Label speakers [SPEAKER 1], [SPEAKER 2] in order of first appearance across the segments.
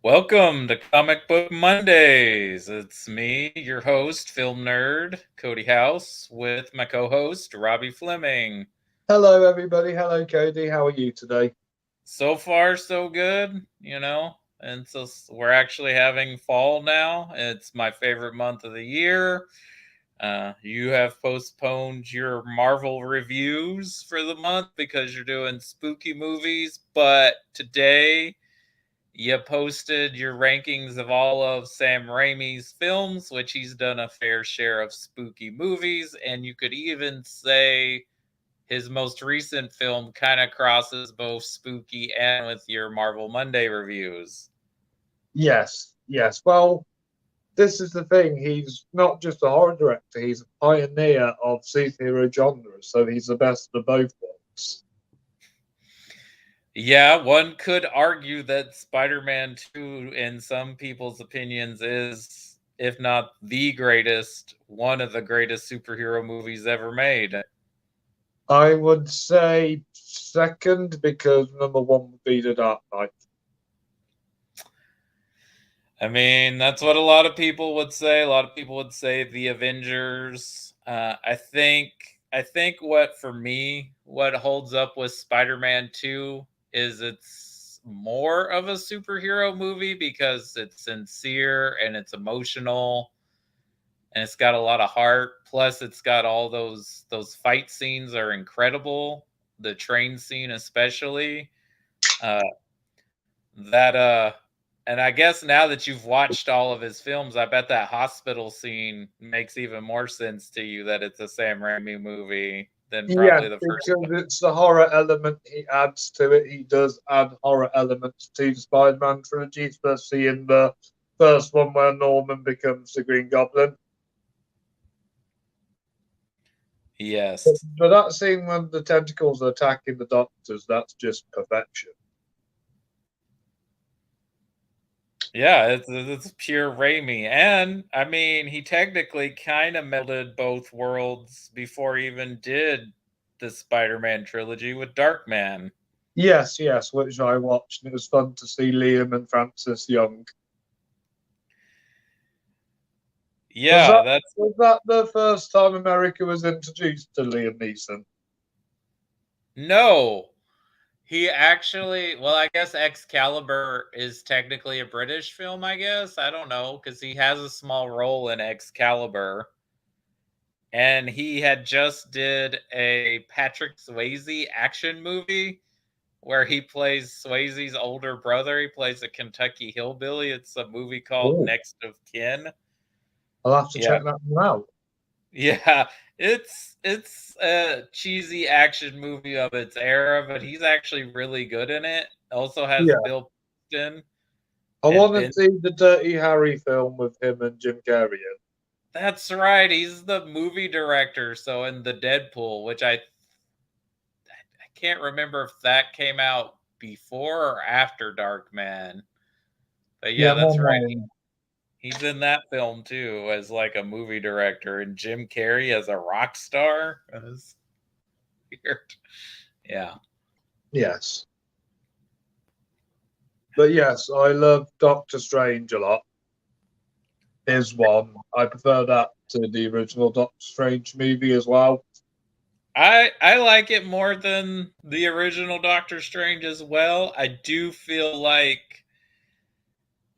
[SPEAKER 1] Welcome to Comic Book Mondays. It's me, your host, film nerd, Cody House, with my co host, Robbie Fleming.
[SPEAKER 2] Hello, everybody. Hello, Cody. How are you today?
[SPEAKER 1] So far, so good, and so we're actually having fall now. It's my favorite month of the year. You have postponed your Marvel reviews for the month because you're doing spooky movies, but today you posted your rankings of all of Sam Raimi's films, which he's done a fair share of spooky movies, and you could even say his most recent film kind of crosses both spooky and with your Marvel Monday reviews.
[SPEAKER 2] Yes. Well, this is the thing. He's not just a horror director, he's a pioneer of superhero genre, so he's the best of both worlds.
[SPEAKER 1] Yeah, one could argue that Spider Man 2, in some people's opinions, is, if not the greatest, one of the greatest superhero movies ever made.
[SPEAKER 2] I would say second because number one would be The Dark Knight.
[SPEAKER 1] I mean, that's what a lot of people would say. A lot of people would say the Avengers. I think what for me, what holds up with Spider-Man 2 is it's more of a superhero movie because it's sincere and it's emotional and it's got a lot of heart. Plus it's got all those fight scenes are incredible. The train scene especially. Uh that and I guess now that you've watched all of his films, I bet that hospital scene makes even more sense to you that it's a Sam Raimi movie than
[SPEAKER 2] Yes,
[SPEAKER 1] probably the first
[SPEAKER 2] because
[SPEAKER 1] one.
[SPEAKER 2] it's the horror element he adds to it. He does add horror elements to the Spider-Man trilogy, especially in the first one where Norman becomes the Green Goblin.
[SPEAKER 1] Yes.
[SPEAKER 2] But that scene when the tentacles are attacking the doctors, that's just perfection.
[SPEAKER 1] Yeah, it's pure Raimi. And I mean, he technically kind of melded both worlds before he even did the Spider-Man trilogy with Darkman.
[SPEAKER 2] Yes, which I watched, and it was fun to see Liam and Francis Young. Was
[SPEAKER 1] Yeah,
[SPEAKER 2] that
[SPEAKER 1] that's
[SPEAKER 2] was that the first time America was introduced to Liam Neeson?
[SPEAKER 1] no. He actually, well, I guess Excalibur is technically a British film, I guess. I don't know, because he has a small role in Excalibur. And he had just did a Patrick Swayze action movie where he plays Swayze's older brother. He plays a Kentucky hillbilly. It's a movie called
[SPEAKER 2] Oh,
[SPEAKER 1] Next of Kin.
[SPEAKER 2] I'll have to
[SPEAKER 1] Yeah.
[SPEAKER 2] check that one out.
[SPEAKER 1] Yeah, it's a cheesy action movie of its era, but he's actually really good in it. Also has
[SPEAKER 2] Yeah,
[SPEAKER 1] Bill Paxton
[SPEAKER 2] I
[SPEAKER 1] and
[SPEAKER 2] want to
[SPEAKER 1] Ben.
[SPEAKER 2] see the Dirty Harry film with him and Jim Carrey in.
[SPEAKER 1] That's right. He's the movie director. So in the Deadpool, which I can't remember if that came out before or after Darkman. But yeah,
[SPEAKER 2] Yeah, my
[SPEAKER 1] that's right.
[SPEAKER 2] name.
[SPEAKER 1] He's in that film too as like a movie director, and Jim Carrey as a rock star. That is weird. Yeah.
[SPEAKER 2] Yes, but yes, I love Doctor Strange a lot. Is one. I prefer that to the original Doctor Strange movie as well.
[SPEAKER 1] I like it more than the original Doctor Strange as well. I do feel like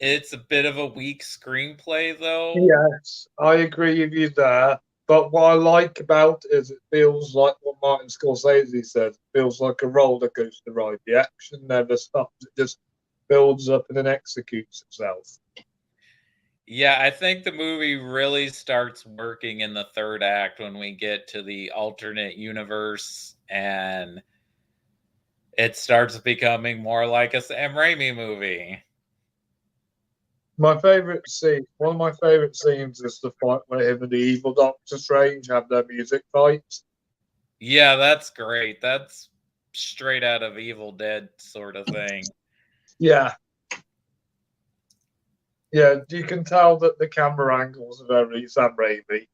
[SPEAKER 1] it's a bit of a weak screenplay though.
[SPEAKER 2] Yes, I agree with you there. But what I like about it is it feels like what Martin Scorsese said. It feels like a roller coaster ride. The action never stops. It just builds up and then executes itself.
[SPEAKER 1] Yeah, I think the movie really starts working in the third act when we get to the alternate universe and it starts becoming more like a Sam Raimi movie.
[SPEAKER 2] My favorite scene, one of my favorite scenes is the fight where him and the evil Doctor Strange have their music fight.
[SPEAKER 1] Yeah, that's great. That's straight out of Evil Dead sort of thing.
[SPEAKER 2] Yeah, yeah, you can tell that the camera angles are very Sam Raimi.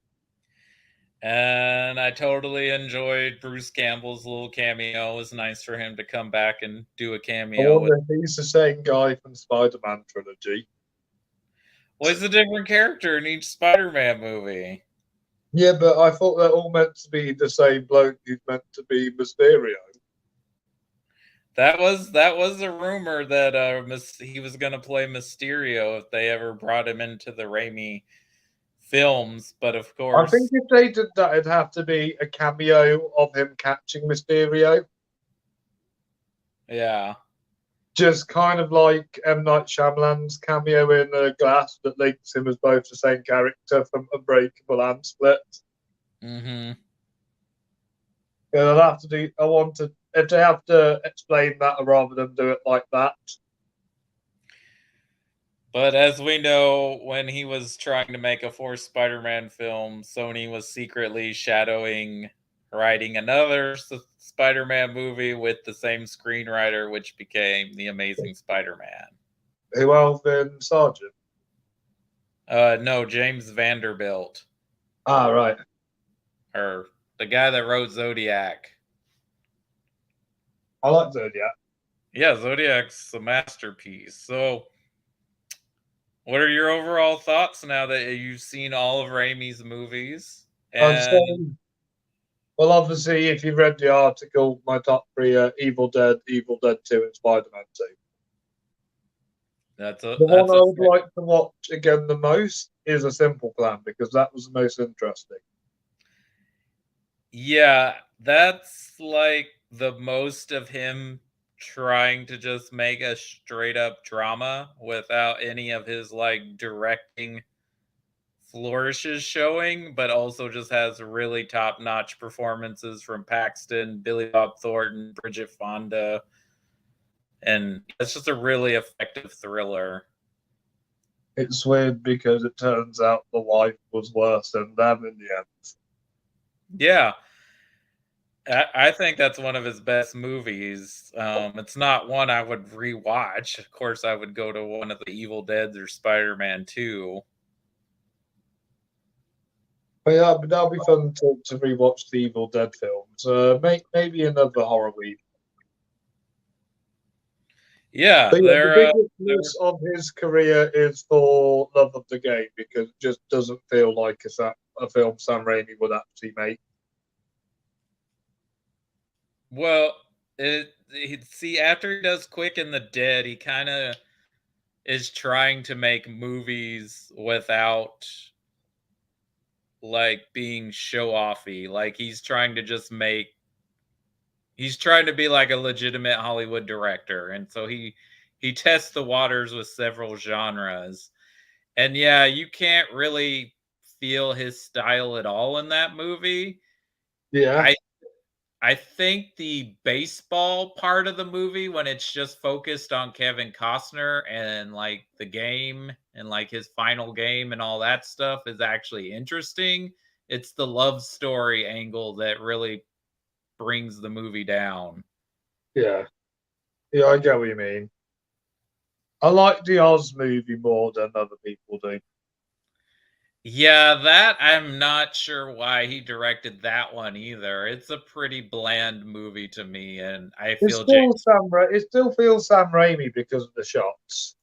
[SPEAKER 1] And I totally enjoyed Bruce Campbell's little cameo. It was nice for him to come back and do a
[SPEAKER 2] I
[SPEAKER 1] cameo with.
[SPEAKER 2] wonder if he's the same guy from Spider-Man trilogy.
[SPEAKER 1] Well, he's a different character in each Spider-Man movie.
[SPEAKER 2] Yeah, but I thought they're all meant to be the same bloke who's meant to be Mysterio.
[SPEAKER 1] That was a rumor that he was going to play Mysterio if they ever brought him into the Raimi films. But of
[SPEAKER 2] I think
[SPEAKER 1] course,
[SPEAKER 2] if they did that, it'd have to be a cameo of him catching Mysterio.
[SPEAKER 1] yeah.
[SPEAKER 2] Just kind of like M. Night Shyamalan's cameo in Glass that links him as both the same character from Unbreakable and Split.
[SPEAKER 1] Mm-hmm.
[SPEAKER 2] Yeah, they'll have to do. I want to. If they have to explain that rather than do it like that.
[SPEAKER 1] But as we know, when he was trying to make a fourth Spider-Man film, Sony was secretly shadowing writing another Spider-Man movie with the same screenwriter, which became The Amazing Spider-Man.
[SPEAKER 2] Who Alvin Sargent?
[SPEAKER 1] No, James Vanderbilt,
[SPEAKER 2] Ah, right.
[SPEAKER 1] or the guy that wrote Zodiac.
[SPEAKER 2] I like Zodiac.
[SPEAKER 1] Yeah, Zodiac's a masterpiece. So, what are your overall thoughts now that you've seen all of Raimi's movies?
[SPEAKER 2] I'd say,
[SPEAKER 1] And
[SPEAKER 2] well, obviously, if you've read the article, my top three are Evil Dead, Evil Dead 2, and Spider Man 2.
[SPEAKER 1] that's
[SPEAKER 2] The one
[SPEAKER 1] a
[SPEAKER 2] I would like to watch again the most is A Simple Plan because that was the most interesting.
[SPEAKER 1] yeah, that's like the most of him trying to just make a straight up drama without any of his like directing flourishes showing, but also just has really top notch performances from Paxton, Billy Bob Thornton, Bridget Fonda, and it's just a really effective thriller.
[SPEAKER 2] It's weird because it turns out the wife was worse than them in the end.
[SPEAKER 1] Yeah, I think that's one of his best movies. It's not one I would rewatch. Of course, I would go to one of the Evil Deads or Spider Man 2.
[SPEAKER 2] But yeah, but that'll be fun to rewatch the Evil Dead films. Maybe another horror week.
[SPEAKER 1] Yeah,
[SPEAKER 2] But yeah, the biggest miss of his career is for Love of the Game because it just doesn't feel like a film Sam Raimi would actually make.
[SPEAKER 1] well, see after he does Quick and the Dead, he kind of is trying to make movies without like being show offy. Like he's trying to be like a legitimate Hollywood director, and so he tests the waters with several genres. And yeah, you can't really feel his style at all in that movie.
[SPEAKER 2] Yeah,
[SPEAKER 1] I I think the baseball part of the movie when it's just focused on Kevin Costner and like the game and like his final game and all that stuff is actually interesting. It's the love story angle that really brings the movie down.
[SPEAKER 2] yeah, yeah. I get what you mean. I like the Oz movie more than other people do.
[SPEAKER 1] Yeah, that I'm not sure why he directed that one either. It's a pretty bland movie to me, and I feel James.
[SPEAKER 2] It still feels Sam Raimi because of the shots.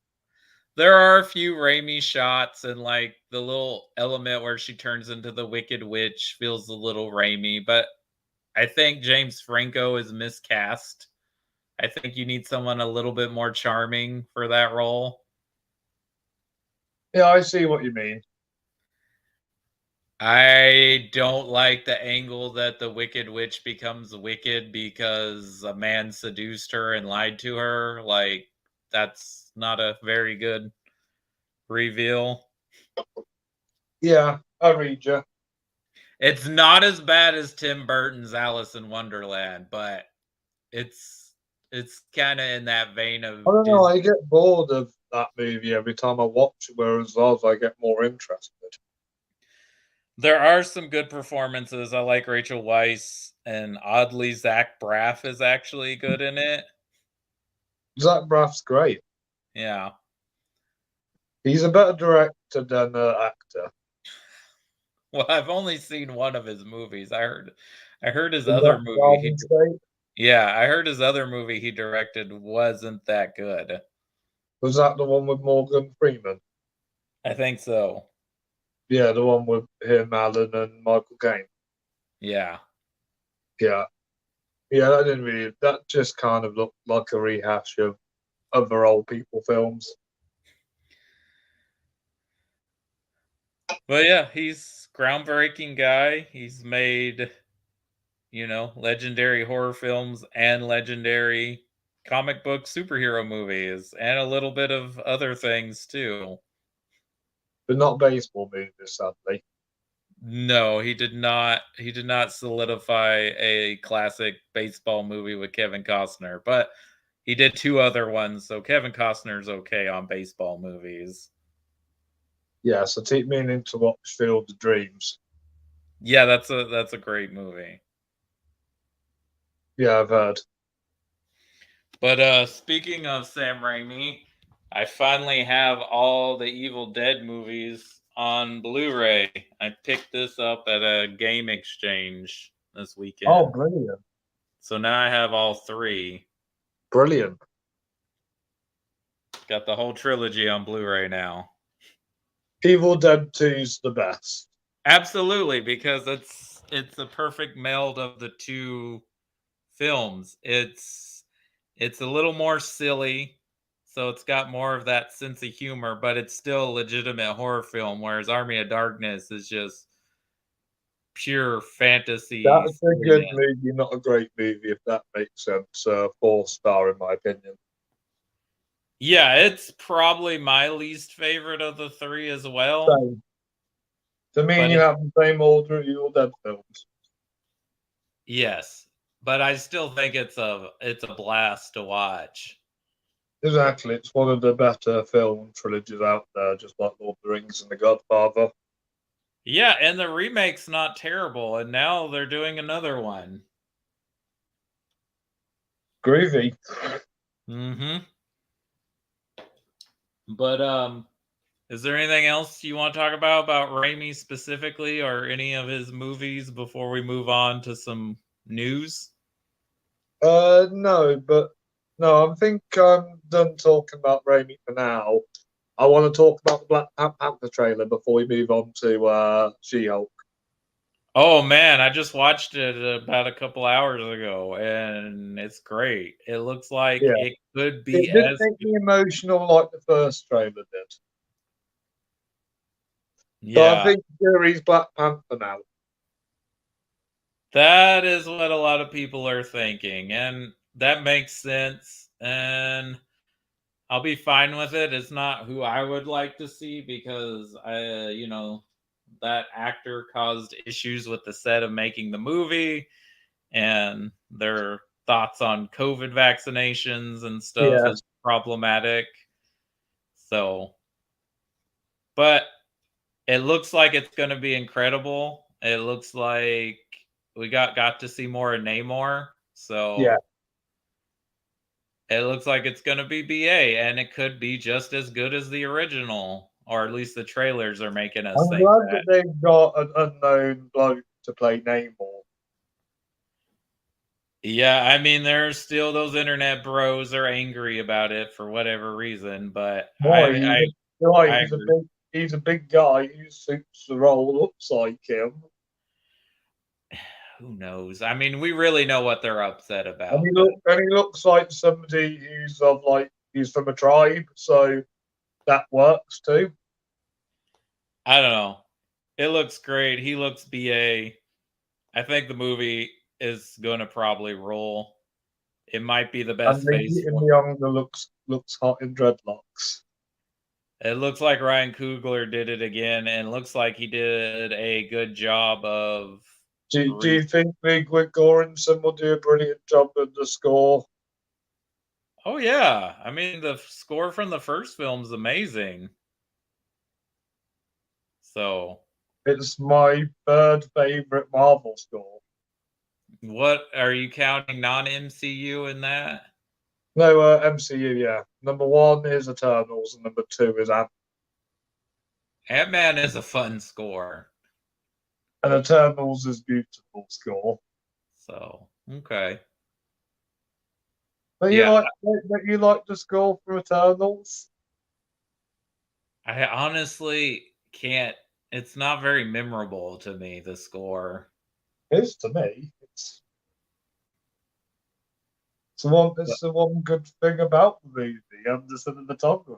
[SPEAKER 1] There are a few Raimi shots, and like the little element where she turns into the Wicked Witch feels a little Raimi, but I think James Franco is miscast. I think you need someone a little bit more charming for that role.
[SPEAKER 2] Yeah, I see what you mean.
[SPEAKER 1] I don't like the angle that the Wicked Witch becomes wicked because a man seduced her and lied to her. Like, that's not a very good reveal.
[SPEAKER 2] Yeah, I read you.
[SPEAKER 1] It's not as bad as Tim Burton's Alice in Wonderland, but it's kind of in that vein
[SPEAKER 2] I
[SPEAKER 1] of
[SPEAKER 2] don't know.
[SPEAKER 1] Disney.
[SPEAKER 2] I get bored of that movie every time I watch it, whereas Oz, I get more interested.
[SPEAKER 1] There are some good performances. I like Rachel Weisz, and oddly, Zach Braff is actually good in it.
[SPEAKER 2] Zach Braff's great.
[SPEAKER 1] Yeah.
[SPEAKER 2] He's a better director than actor.
[SPEAKER 1] Well, I've only seen one of his movies. I heard his
[SPEAKER 2] In
[SPEAKER 1] other
[SPEAKER 2] that
[SPEAKER 1] movie
[SPEAKER 2] Garden State?
[SPEAKER 1] yeah, I heard his other movie he directed wasn't that good.
[SPEAKER 2] Was that the one with Morgan Freeman?
[SPEAKER 1] I think so.
[SPEAKER 2] Yeah, the one with him, Alan, and Michael Caine.
[SPEAKER 1] Yeah.
[SPEAKER 2] Yeah. Yeah, that didn't really. That just kind of looked like a rehash of other old people films.
[SPEAKER 1] But yeah, he's groundbreaking guy. He's made, legendary horror films and legendary comic book superhero movies and a little bit of other things too.
[SPEAKER 2] But not baseball movies, sadly.
[SPEAKER 1] No, he did not solidify a classic baseball movie with Kevin Costner, but he did two other ones, so Kevin Costner's okay on baseball movies.
[SPEAKER 2] Yeah, so keep meaning to watch Field of Dreams.
[SPEAKER 1] Yeah, that's a great movie.
[SPEAKER 2] Yeah, I've heard.
[SPEAKER 1] But speaking of Sam Raimi, I finally have all the Evil Dead movies on Blu-ray. I picked this up at a game exchange this
[SPEAKER 2] Oh,
[SPEAKER 1] weekend.
[SPEAKER 2] brilliant.
[SPEAKER 1] So now I have all three.
[SPEAKER 2] Brilliant.
[SPEAKER 1] Got the whole trilogy on Blu-ray now.
[SPEAKER 2] Evil Dead 2's the best.
[SPEAKER 1] Absolutely, because it's a perfect meld of the two films. It's a little more silly, so it's got more of that sense of humor, but it's still a legitimate horror film, whereas Army of Darkness is just pure fantasy
[SPEAKER 2] That's a good
[SPEAKER 1] silliness.
[SPEAKER 2] movie, not a great movie, if that makes sense. 4-star, in my opinion.
[SPEAKER 1] Yeah, it's probably my least favorite of the three as well,
[SPEAKER 2] Same. To me,
[SPEAKER 1] but
[SPEAKER 2] you
[SPEAKER 1] it's
[SPEAKER 2] have the same order of Evil Dead films.
[SPEAKER 1] yes, but I still think it's a blast to watch.
[SPEAKER 2] Exactly. It's one of the better film trilogies out there, just like Lord of the Rings and The Godfather.
[SPEAKER 1] Yeah, and the remake's not terrible, and now they're doing another one.
[SPEAKER 2] Groovy.
[SPEAKER 1] Mhm. But is there anything else you want to talk about Raimi specifically or any of his movies before we move on to some news?
[SPEAKER 2] No, but no, I think I'm done talking about Raimi for now. I want to talk about the Black Panther trailer before we move on to She-Hulk.
[SPEAKER 1] Oh man, I just watched it about a couple hours ago and it's great. It looks like
[SPEAKER 2] Yeah,
[SPEAKER 1] it could
[SPEAKER 2] it
[SPEAKER 1] be
[SPEAKER 2] didn't
[SPEAKER 1] as
[SPEAKER 2] make me emotional like the first trailer did. So I
[SPEAKER 1] yeah,
[SPEAKER 2] think Fury's Black Panther now.
[SPEAKER 1] that is what a lot of people are thinking and that makes sense and I'll be fine with it. It's not who I would like to see because that actor caused issues with the set of making the movie and their thoughts on COVID vaccinations and stuff
[SPEAKER 2] Yeah,
[SPEAKER 1] is problematic. So, but it looks like it's going to be incredible. It looks like we got to see more of Namor.
[SPEAKER 2] yeah.
[SPEAKER 1] So, it looks like it's going to be BA and it could be just as good as the original, or at least the trailers are making us
[SPEAKER 2] I'm
[SPEAKER 1] think
[SPEAKER 2] glad
[SPEAKER 1] that.
[SPEAKER 2] that they've got an unknown bloke to play Namor.
[SPEAKER 1] Yeah, I mean, there's still those internet bros are angry about it for whatever reason, but
[SPEAKER 2] Why?
[SPEAKER 1] I agree.
[SPEAKER 2] He's a big guy who suits the role, looks like him.
[SPEAKER 1] Who knows? I mean, we really know what they're upset
[SPEAKER 2] And
[SPEAKER 1] about, but
[SPEAKER 2] he looks like somebody who's he's from a tribe, so that works too.
[SPEAKER 1] I don't know. It looks great. He looks BA. I think the movie is going to probably roll. It might be the
[SPEAKER 2] And
[SPEAKER 1] best face
[SPEAKER 2] Lady
[SPEAKER 1] one.
[SPEAKER 2] Younger looks hot in dreadlocks.
[SPEAKER 1] It looks like Ryan Coogler did it again, and looks like he did a good job of.
[SPEAKER 2] Do you think Ludwig Göransson will do a brilliant job with the score?
[SPEAKER 1] Oh yeah, I mean the score from the first film is amazing. So,
[SPEAKER 2] It's my third favorite Marvel score.
[SPEAKER 1] what are you counting non-MCU in that?
[SPEAKER 2] No, MCU, yeah. Number one is Eternals, and number two is Ant.
[SPEAKER 1] Ant-Man is a fun score.
[SPEAKER 2] And Eternals is beautiful score.
[SPEAKER 1] So okay.
[SPEAKER 2] But
[SPEAKER 1] Yeah,
[SPEAKER 2] you like the score for Eternals?
[SPEAKER 1] I honestly can't. It's not very memorable to me, the score.
[SPEAKER 2] It is to me.
[SPEAKER 1] But,
[SPEAKER 2] It's the one good thing about the movie and the cinematography.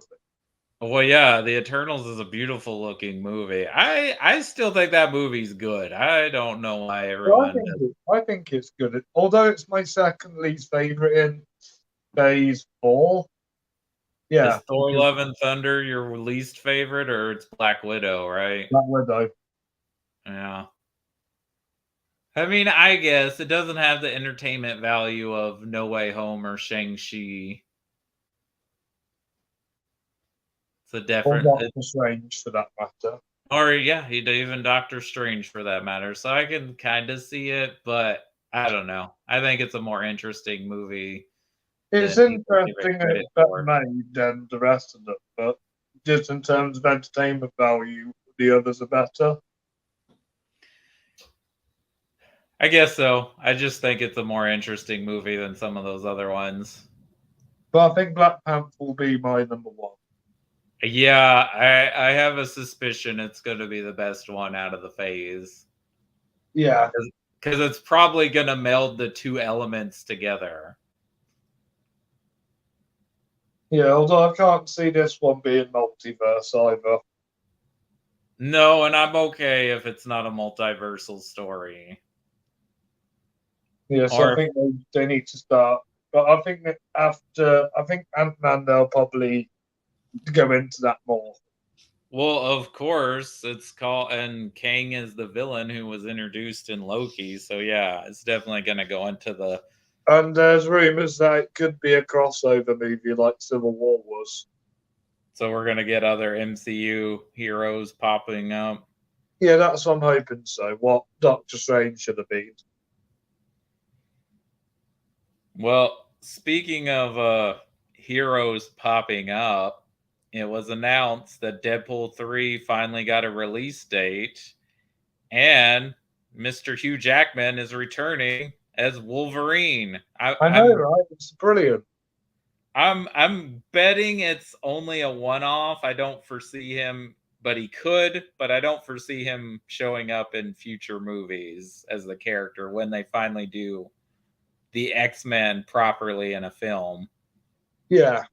[SPEAKER 1] well, yeah, the Eternals is a beautiful looking movie. I still think that movie's good. I don't know why
[SPEAKER 2] But
[SPEAKER 1] everyone does.
[SPEAKER 2] I think it's good. Although it's my second least favorite in Phase 4.
[SPEAKER 1] Is
[SPEAKER 2] Yeah,
[SPEAKER 1] Thor:
[SPEAKER 2] because
[SPEAKER 1] Love and Thunder your least favorite, or it's Black Widow, right?
[SPEAKER 2] Black Widow.
[SPEAKER 1] Yeah. I mean, I guess it doesn't have the entertainment value of No Way Home or Shang-Chi. It's a
[SPEAKER 2] Or
[SPEAKER 1] different,
[SPEAKER 2] Doctor Strange for that matter.
[SPEAKER 1] or yeah, even Doctor Strange for that matter. So I can kind of see it, but I don't know. I think it's a more interesting movie
[SPEAKER 2] It's
[SPEAKER 1] than people give it
[SPEAKER 2] interesting and
[SPEAKER 1] credit
[SPEAKER 2] it's better
[SPEAKER 1] for.
[SPEAKER 2] made than the rest of them, but just in terms of entertainment value, the others are better.
[SPEAKER 1] I guess so. I just think it's a more interesting movie than some of those other ones.
[SPEAKER 2] But I think Black Panther will be my number one.
[SPEAKER 1] Yeah, I have a suspicion it's going to be the best one out of the phase.
[SPEAKER 2] Yeah,
[SPEAKER 1] Because it's probably going to meld the two elements together.
[SPEAKER 2] yeah. Although I can't see this one being multiverse either.
[SPEAKER 1] No, and I'm okay if it's not a multiversal story.
[SPEAKER 2] Yeah, so I
[SPEAKER 1] Or,
[SPEAKER 2] think they need to start. But I think that I think Ant-Man, they'll probably go into that more.
[SPEAKER 1] well, of course, it's called, and Kang is the villain who was introduced in Loki. So, yeah, it's definitely going to go into the.
[SPEAKER 2] And there's rumors that it could be a crossover movie like Civil War was.
[SPEAKER 1] So, we're going to get other MCU heroes popping up.
[SPEAKER 2] Yeah, that's what I'm hoping so. What Doctor Strange should have been.
[SPEAKER 1] Well, speaking of heroes popping up, it was announced that Deadpool 3 finally got a release date, and Mr. Hugh Jackman is returning as Wolverine.
[SPEAKER 2] I know, right? It's brilliant.
[SPEAKER 1] I'm betting it's only a one-off. I don't foresee him, but he could, but I don't foresee him showing up in future movies as the character when they finally do the X-Men properly in a film.
[SPEAKER 2] Yeah,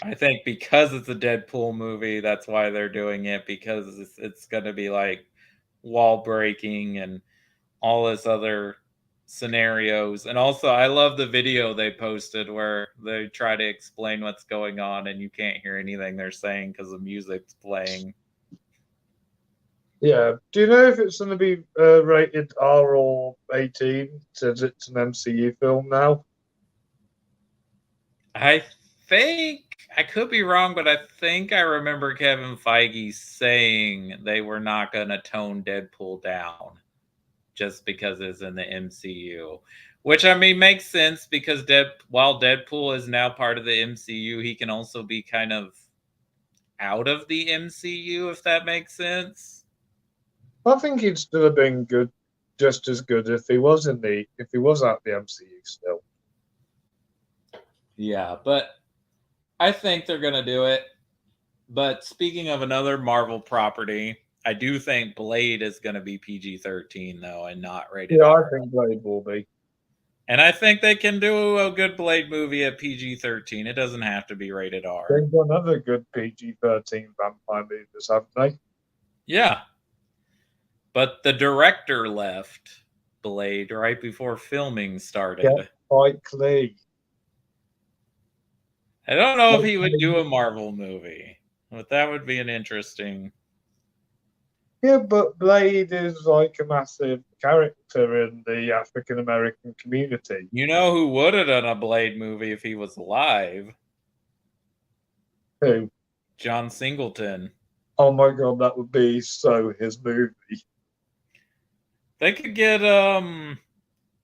[SPEAKER 1] I think because it's a Deadpool movie, that's why they're doing it, because it's going to be like wall breaking and all this other scenarios. And also, I love the video they posted where they try to explain what's going on and you can't hear anything they're saying because the music's playing.
[SPEAKER 2] yeah. Do you know if it's going to be rated R or 18 since it's an MCU film now?
[SPEAKER 1] I think I could be wrong, but I think I remember Kevin Feige saying they were not going to tone Deadpool down just because it's in the MCU. Which I mean makes sense because while Deadpool is now part of the MCU, he can also be kind of out of the MCU if that makes sense.
[SPEAKER 2] I think he'd still have been good, just as good if he was out the MCU still.
[SPEAKER 1] Yeah, but I think they're going to do it. But speaking of another Marvel property, I do think Blade is going to be PG-13 though and not rated
[SPEAKER 2] Yeah, I
[SPEAKER 1] R.
[SPEAKER 2] think Blade will be.
[SPEAKER 1] And I think they can do a good Blade movie at PG-13. It doesn't have to be rated R.
[SPEAKER 2] They've done other good PG-13 vampire movies, haven't they?
[SPEAKER 1] Yeah, but the director left Blade right before filming
[SPEAKER 2] Get
[SPEAKER 1] started.
[SPEAKER 2] Spike Lee.
[SPEAKER 1] I don't know if he would do a Marvel movie, but that would be an interesting.
[SPEAKER 2] Yeah, but Blade is like a massive character in the African American community.
[SPEAKER 1] You know who would have done a Blade movie if he was alive?
[SPEAKER 2] Who?
[SPEAKER 1] John Singleton.
[SPEAKER 2] Oh my god, that would be so his movie.
[SPEAKER 1] They could get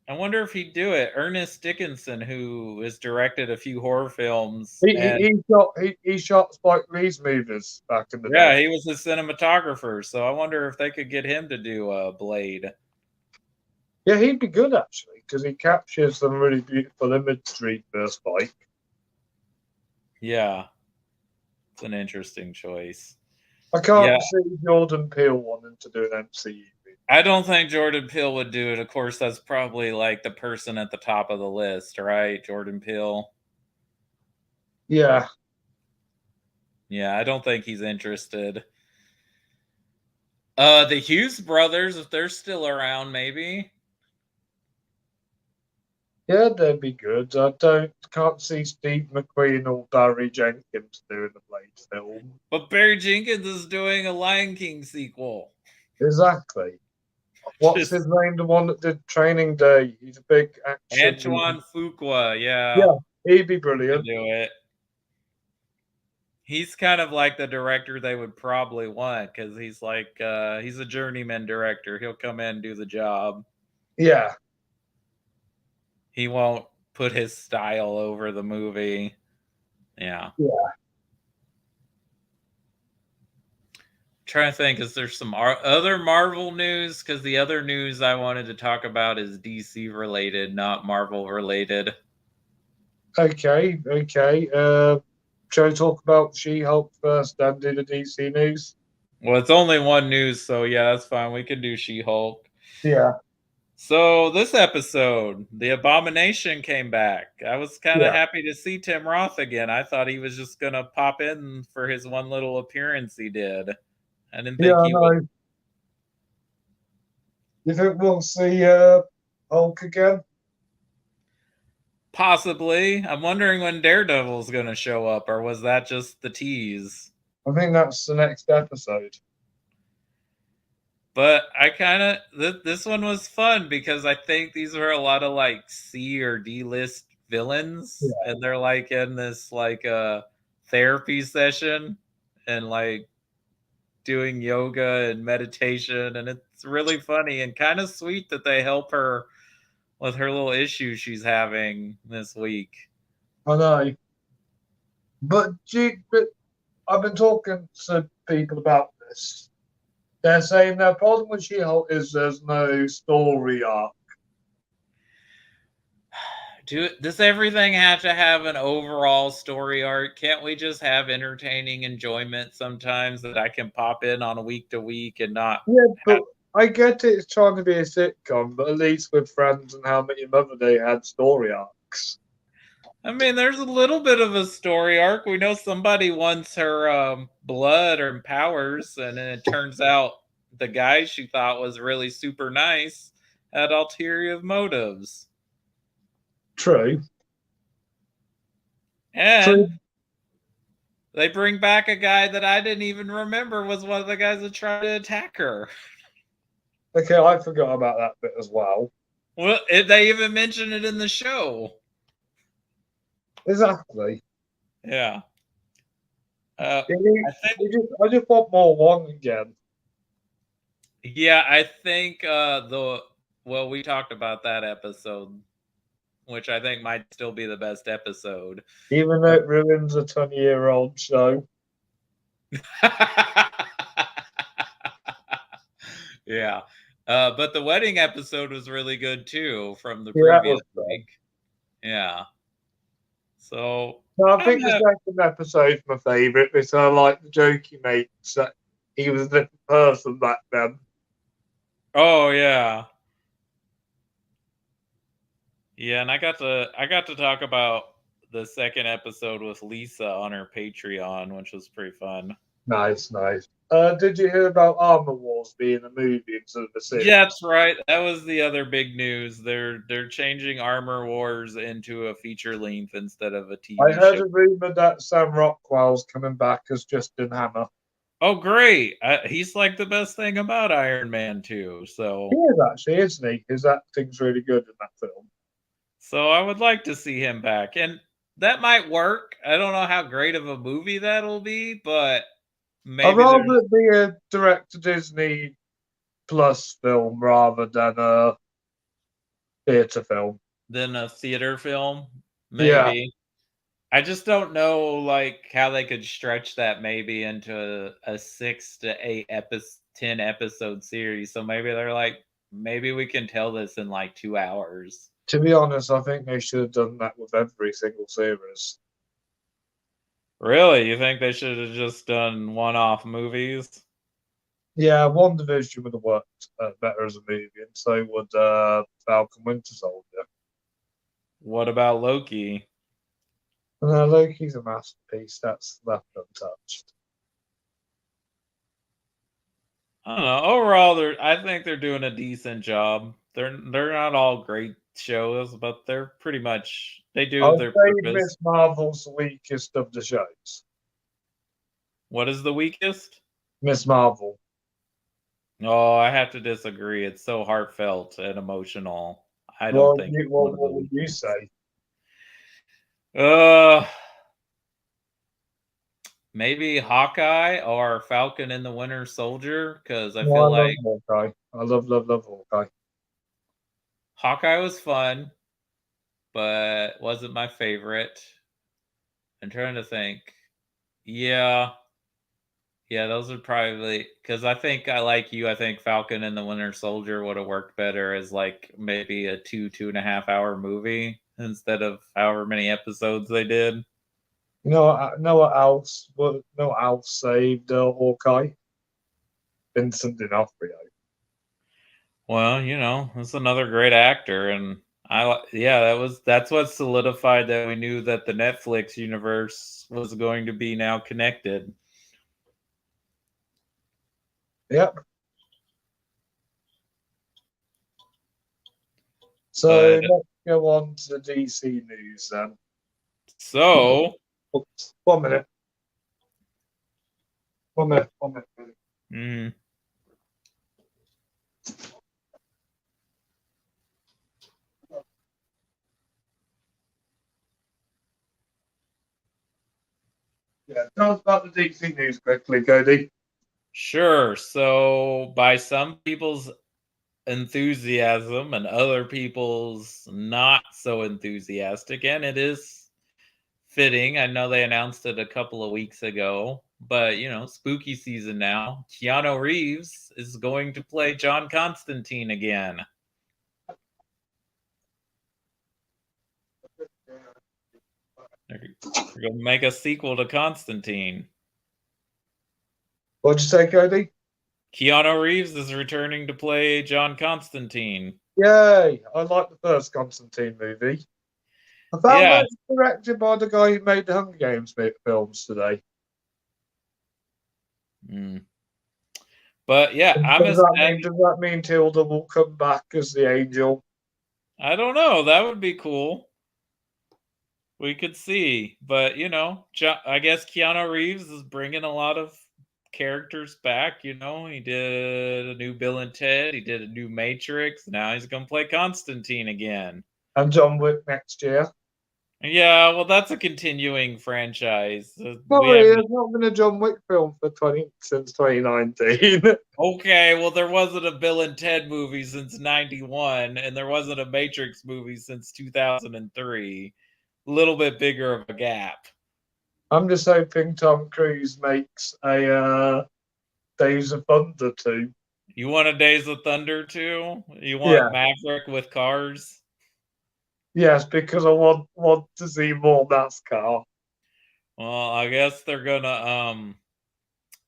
[SPEAKER 1] I wonder if he'd do it. Ernest Dickinson, who has directed a few horror films,
[SPEAKER 2] He
[SPEAKER 1] and
[SPEAKER 2] he, he shot Spike Lee's movies back in the day.
[SPEAKER 1] yeah, he was a cinematographer. So I wonder if they could get him to do Blade.
[SPEAKER 2] Yeah, he'd be good actually because he captures some really beautiful imagery for Spike.
[SPEAKER 1] Yeah, it's an interesting choice.
[SPEAKER 2] I can't
[SPEAKER 1] Yeah,
[SPEAKER 2] see Jordan Peele wanting to do an MCU.
[SPEAKER 1] I don't think Jordan Peele would do it. Of course, that's probably like the person at the top of the list, right? Jordan Peele.
[SPEAKER 2] Yeah,
[SPEAKER 1] Yeah, I don't think he's interested. The Hughes brothers, if they're still around, maybe.
[SPEAKER 2] yeah, they'd be good. Can't see Steve McQueen or Barry Jenkins doing the Blade film.
[SPEAKER 1] But Barry Jenkins is doing a Lion King sequel.
[SPEAKER 2] Exactly. What's
[SPEAKER 1] Just
[SPEAKER 2] his name? The one that did Training Day. He's a big action.
[SPEAKER 1] Antoine Fuqua, yeah,
[SPEAKER 2] Yeah, he'd be
[SPEAKER 1] he could
[SPEAKER 2] brilliant.
[SPEAKER 1] do it. He's kind of like the director they would probably want because he's like he's a journeyman director. He'll come in and do the job.
[SPEAKER 2] Yeah,
[SPEAKER 1] He won't put his style over the movie. Yeah.
[SPEAKER 2] yeah.
[SPEAKER 1] Trying to think, is there some other Marvel news? Because the other news I wanted to talk about is DC related, not Marvel related.
[SPEAKER 2] Okay, okay. Shall we talk about She-Hulk first, then do the DC news?
[SPEAKER 1] Well, it's only one news, so yeah, that's fine. We can do She-Hulk.
[SPEAKER 2] Yeah,
[SPEAKER 1] So this episode, the Abomination came back. I was kind of
[SPEAKER 2] yeah,
[SPEAKER 1] happy to see Tim Roth again. I thought he was just gonna pop in for his one little appearance he did. I didn't
[SPEAKER 2] yeah.
[SPEAKER 1] think
[SPEAKER 2] I
[SPEAKER 1] he would.
[SPEAKER 2] know. You think we'll see Hulk again?
[SPEAKER 1] Possibly. I'm wondering when Daredevil's gonna show up, or was that just the tease?
[SPEAKER 2] I think that's the next episode.
[SPEAKER 1] But I kind of this one was fun because I think these were a lot of like C or D list villains,
[SPEAKER 2] Yeah,
[SPEAKER 1] and they're like in this like therapy session and like doing yoga and meditation, and it's really funny and kind of sweet that they help her with her little issue she's having this week.
[SPEAKER 2] I know. But I've been talking to people about this. They're saying their problem with She-Hulk is there's no story arc.
[SPEAKER 1] Does everything have to have an overall story arc? Can't we just have entertaining enjoyment sometimes that I can pop in on a week to week and not
[SPEAKER 2] Yeah,
[SPEAKER 1] have?
[SPEAKER 2] but I get it. It's trying to be a sitcom, but at least with Friends and How I Met Your Mother, they had story arcs.
[SPEAKER 1] I mean, there's a little bit of a story arc. We know somebody wants her blood or powers, and then it turns out the guy she thought was really super nice had ulterior motives.
[SPEAKER 2] True.
[SPEAKER 1] And
[SPEAKER 2] True.
[SPEAKER 1] they bring back a guy that I didn't even remember was one of the guys that tried to attack her.
[SPEAKER 2] Okay, I forgot about that bit as well.
[SPEAKER 1] Well, they even mentioned it in the show.
[SPEAKER 2] Exactly.
[SPEAKER 1] Yeah.
[SPEAKER 2] It is-
[SPEAKER 1] I think.
[SPEAKER 2] I just want more one again.
[SPEAKER 1] Yeah, I think the well, we talked about that episode, which I think might still be the best episode.
[SPEAKER 2] Even though it ruins a 20-year-old show.
[SPEAKER 1] Yeah. But the wedding episode was really good too from the
[SPEAKER 2] Yeah, that
[SPEAKER 1] previous
[SPEAKER 2] was fun.
[SPEAKER 1] week. Yeah. So
[SPEAKER 2] No, I
[SPEAKER 1] I'm
[SPEAKER 2] think the second episode's my favourite because I like the joke he makes that he was a different person back then.
[SPEAKER 1] oh yeah. Yeah, and I got to talk about the second episode with Lisa on her Patreon, which was pretty fun.
[SPEAKER 2] Nice, nice. Did you hear about Armor Wars being a movie instead of a series?
[SPEAKER 1] Yeah, that's right. That was the other big news. They're changing Armor Wars into a feature length instead of a
[SPEAKER 2] I
[SPEAKER 1] TV
[SPEAKER 2] heard
[SPEAKER 1] show.
[SPEAKER 2] a rumor that Sam Rockwell's coming back as Justin Hammer.
[SPEAKER 1] Oh, great! He's like the best thing about Iron Man too.
[SPEAKER 2] He is actually, isn't he? His acting's really good in that film.
[SPEAKER 1] So I would like to see him back, and that might work. I don't know how great of a movie that'll be, but
[SPEAKER 2] I'd
[SPEAKER 1] maybe
[SPEAKER 2] rather
[SPEAKER 1] there's.
[SPEAKER 2] it be a direct to Disney Plus film rather than a theatre film.
[SPEAKER 1] than a theater film?
[SPEAKER 2] Yeah,
[SPEAKER 1] Maybe. I just don't know, like, how they could stretch that maybe into a 6 to 8 10 episode series. So maybe they're like, maybe we can tell this in like 2 hours.
[SPEAKER 2] to be honest, I think they should have done that with every single series.
[SPEAKER 1] Really? You think they should have just done one-off movies?
[SPEAKER 2] Yeah, WandaVision would have worked better as a movie, and so would Falcon Winter Soldier.
[SPEAKER 1] What about Loki?
[SPEAKER 2] Loki's a masterpiece. That's left untouched.
[SPEAKER 1] I don't know. Overall, I think they're doing a decent job. They're not all great shows, but they're pretty much they do
[SPEAKER 2] I'd
[SPEAKER 1] their
[SPEAKER 2] say
[SPEAKER 1] purpose.
[SPEAKER 2] Miss Marvel's the weakest of the shows.
[SPEAKER 1] What is the weakest?
[SPEAKER 2] Miss Marvel.
[SPEAKER 1] Oh, I have to disagree. It's so heartfelt and emotional. I don't
[SPEAKER 2] Well,
[SPEAKER 1] think it's one of the
[SPEAKER 2] what would you
[SPEAKER 1] weakest.
[SPEAKER 2] say?
[SPEAKER 1] Uh, Maybe Hawkeye or Falcon and the Winter Soldier, because I
[SPEAKER 2] No,
[SPEAKER 1] feel
[SPEAKER 2] I love
[SPEAKER 1] like
[SPEAKER 2] Hawkeye. I love Hawkeye.
[SPEAKER 1] Hawkeye was fun, but wasn't my favorite. I'm trying to think. Yeah, yeah, those would probably because I think I like you. I think Falcon and the Winter Soldier would have worked better as like maybe a 2.5 hour movie instead of however many episodes they did.
[SPEAKER 2] Know what else? Know what else saved Hawkeye? Vincent D'Onofrio.
[SPEAKER 1] Well, that's another great actor, and yeah, that's what solidified that we knew that the Netflix universe was going to be now connected.
[SPEAKER 2] Yep. So
[SPEAKER 1] But
[SPEAKER 2] let's go on to the DC news then.
[SPEAKER 1] so,
[SPEAKER 2] Oops, 1 minute. 1 minute. 1 minute.
[SPEAKER 1] mm,
[SPEAKER 2] Yeah, tell us about the DC news quickly, Cody.
[SPEAKER 1] sure. So, by some people's enthusiasm and other people's not so enthusiastic, and it is fitting. I know they announced it a couple of weeks ago, but spooky season now. Keanu Reeves is going to play John Constantine again. They're going to make a sequel to Constantine.
[SPEAKER 2] What'd you say, Cody?
[SPEAKER 1] Keanu Reeves is returning to play John Constantine.
[SPEAKER 2] Yay! I like the first Constantine movie. I found
[SPEAKER 1] Yeah.
[SPEAKER 2] out it's directed by the guy who made the Hunger Games films today.
[SPEAKER 1] Mm. But yeah,
[SPEAKER 2] Does that mean Tilda will come back as the angel?
[SPEAKER 1] I don't know. That would be cool. We could see, but I guess Keanu Reeves is bringing a lot of characters back. He did a new Bill and Ted, he did a new Matrix. Now he's gonna play Constantine again.
[SPEAKER 2] And John Wick next year.
[SPEAKER 1] Yeah, well, that's a continuing franchise.
[SPEAKER 2] There's not been a John Wick film since 2019.
[SPEAKER 1] Okay, well, there wasn't a Bill and Ted movie since '91, and there wasn't a Matrix movie since 2003. A little bit bigger of a gap.
[SPEAKER 2] I'm just hoping Tom Cruise makes a Days of Thunder 2.
[SPEAKER 1] You want a Days of Thunder too? You
[SPEAKER 2] Yeah.
[SPEAKER 1] want Maverick with cars?
[SPEAKER 2] Yes, because I want to see more NASCAR.
[SPEAKER 1] Well, I guess they're gonna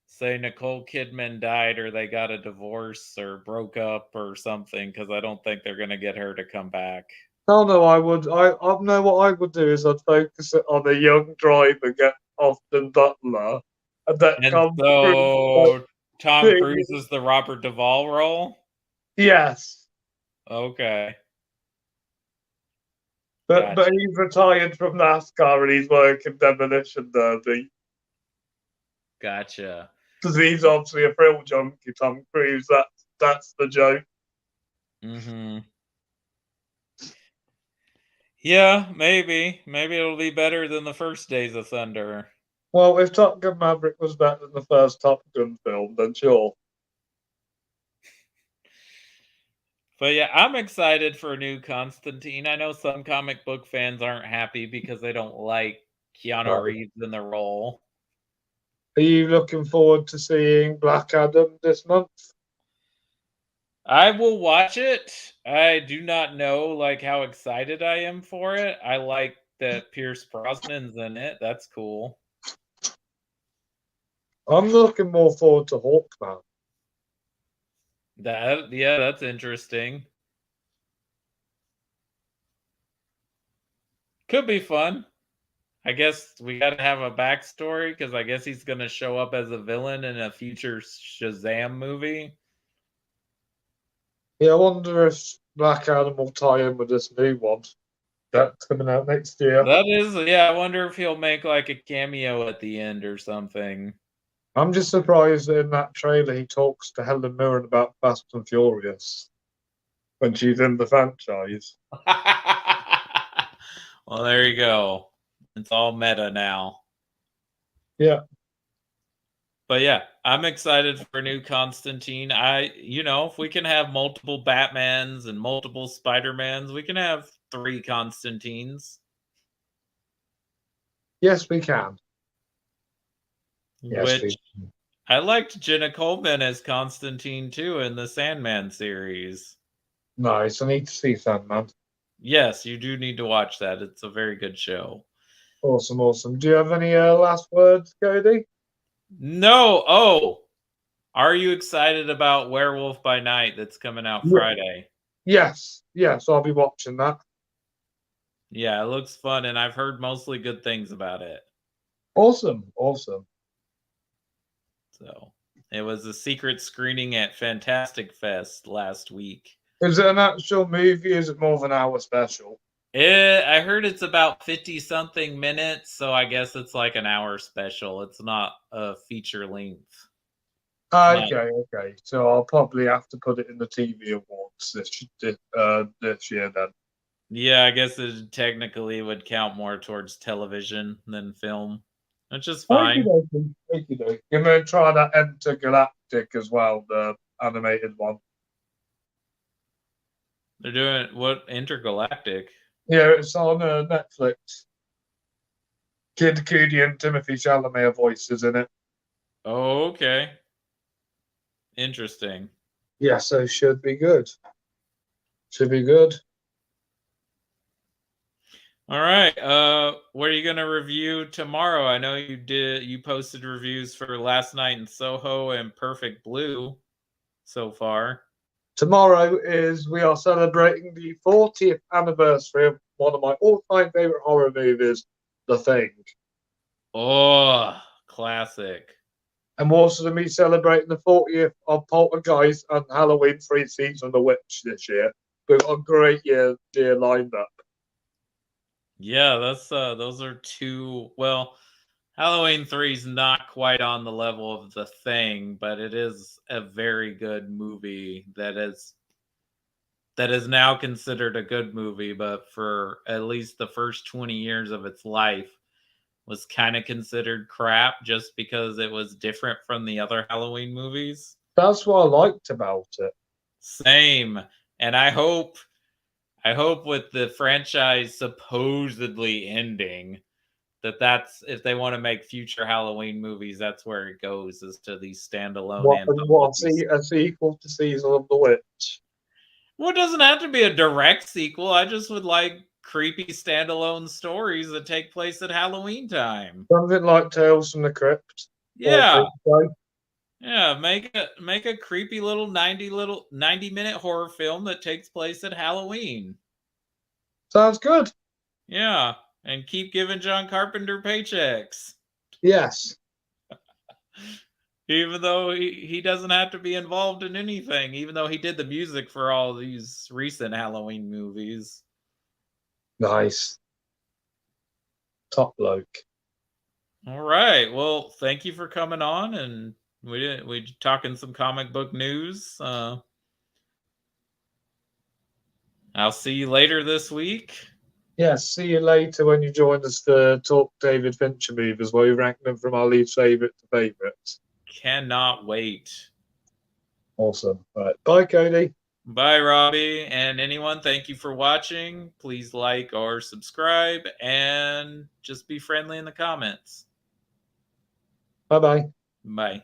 [SPEAKER 1] say Nicole Kidman died or they got a divorce or broke up or something, because I don't think they're gonna get her to come back.
[SPEAKER 2] Oh no, I would. I know what I would do is I'd focus it on a young driver, get Austin Butler, and that
[SPEAKER 1] And
[SPEAKER 2] Tom Cruise.
[SPEAKER 1] so Tom Cruise is the Robert Duvall role?
[SPEAKER 2] Yes,
[SPEAKER 1] Okay.
[SPEAKER 2] but
[SPEAKER 1] Gotcha.
[SPEAKER 2] he's retired from NASCAR and he's working demolition derby
[SPEAKER 1] Gotcha.
[SPEAKER 2] because he's obviously a thrill junkie. Tom Cruise. That's the joke.
[SPEAKER 1] Mm-hmm. Yeah, maybe. Maybe it'll be better than the first Days of Thunder.
[SPEAKER 2] Well, if Top Gun Maverick was better than the first Top Gun film, then sure.
[SPEAKER 1] But yeah, I'm excited for a new Constantine. I know some comic book fans aren't happy because they don't like Keanu
[SPEAKER 2] Right.
[SPEAKER 1] Reeves in the role.
[SPEAKER 2] Are you looking forward to seeing Black Adam this month?
[SPEAKER 1] I will watch it. I do not know like how excited I am for it. I like that Pierce Brosnan's in it. That's cool.
[SPEAKER 2] I'm looking more forward to Hawkman.
[SPEAKER 1] That yeah, that's interesting. Could be fun. I guess we got to have a backstory because I guess he's going to show up as a villain in a future Shazam movie.
[SPEAKER 2] Yeah, I wonder if Black Adam will tie in with this new one that's coming out next year.
[SPEAKER 1] That is, yeah. I wonder if he'll make like a cameo at the end or something.
[SPEAKER 2] I'm just surprised that in that trailer he talks to Helen Mirren about Fast and Furious when she's in the franchise.
[SPEAKER 1] Well, there you go. It's all meta now.
[SPEAKER 2] Yeah.
[SPEAKER 1] But yeah, I'm excited for a new Constantine. If we can have multiple Batmans and multiple Spider-Mans, we can have 3 Constantines.
[SPEAKER 2] Yes, we can. Yes,
[SPEAKER 1] Which I liked Jenna Coleman as Constantine too in the Sandman series.
[SPEAKER 2] Nice. I need to see Sandman.
[SPEAKER 1] Yes, you do need to watch that. It's a very good show.
[SPEAKER 2] Awesome, awesome. Do you have any last words, Cody?
[SPEAKER 1] No. Oh, are you excited about Werewolf by Night that's coming out
[SPEAKER 2] Yeah.
[SPEAKER 1] Friday?
[SPEAKER 2] Yes, yes, I'll be watching that.
[SPEAKER 1] Yeah, it looks fun, and I've heard mostly good things about it.
[SPEAKER 2] Awesome, awesome.
[SPEAKER 1] So it was a secret screening at Fantastic Fest last week.
[SPEAKER 2] Is it an actual movie? Is it more of an hour special?
[SPEAKER 1] I heard it's about 50 something minutes, so I guess it's like an hour special. It's not a feature length.
[SPEAKER 2] Okay, okay. So I'll probably have to put it in the TV awards this year then.
[SPEAKER 1] Yeah, I guess it technically would count more towards television than film, which is fine.
[SPEAKER 2] Thank you. You're going to try that Intergalactic as well, the animated one.
[SPEAKER 1] They're doing what intergalactic?
[SPEAKER 2] Yeah, it's on Netflix. Kid Cudi and Timothy Chalamet are voices in it.
[SPEAKER 1] Oh, okay. Interesting.
[SPEAKER 2] Yeah, so should be good. Should be good.
[SPEAKER 1] All right. What are you gonna review tomorrow? I know you posted reviews for Last Night in Soho and Perfect Blue so far.
[SPEAKER 2] Tomorrow we are celebrating the 40th anniversary of one of my all-time favorite horror movies, The Thing.
[SPEAKER 1] Oh, classic.
[SPEAKER 2] And we're also going to be celebrating the 40th of Poltergeist and Halloween 3 Season of the Witch this year. We've got a great year lined up.
[SPEAKER 1] Yeah, that's those are two. Well, Halloween 3 is not quite on the level of The Thing, but it is a very good movie that is now considered a good movie, but for at least the first 20 years of its life was kind of considered crap just because it was different from the other Halloween movies.
[SPEAKER 2] That's what I liked about it.
[SPEAKER 1] Same. And I hope with the franchise supposedly ending that's if they want to make future Halloween movies, that's where it goes, is to these standalone anthologies.
[SPEAKER 2] A sequel to Season of the Witch.
[SPEAKER 1] Well, it doesn't have to be a direct sequel. I just would like creepy standalone stories that take place at Halloween time.
[SPEAKER 2] Something like Tales from the Crypt.
[SPEAKER 1] Yeah. Yeah, make a creepy little 90-minute horror film that takes place at Halloween.
[SPEAKER 2] Sounds good.
[SPEAKER 1] Yeah, and keep giving John Carpenter paychecks.
[SPEAKER 2] Yes.
[SPEAKER 1] Even though he doesn't have to be involved in anything, even though he did the music for all these recent Halloween movies.
[SPEAKER 2] Nice. Top bloke.
[SPEAKER 1] All right. Well, thank you for coming on, and we talking some comic book news. I'll see you later this week.
[SPEAKER 2] Yes, see you later when you join us to talk David Fincher movies where we rank them from our least favourite to favourites.
[SPEAKER 1] Cannot wait.
[SPEAKER 2] Awesome. Right. Bye, Cody.
[SPEAKER 1] Bye, Robbie. And anyone, thank you for watching. Please like or subscribe and just be friendly in the comments.
[SPEAKER 2] Bye bye.
[SPEAKER 1] Bye.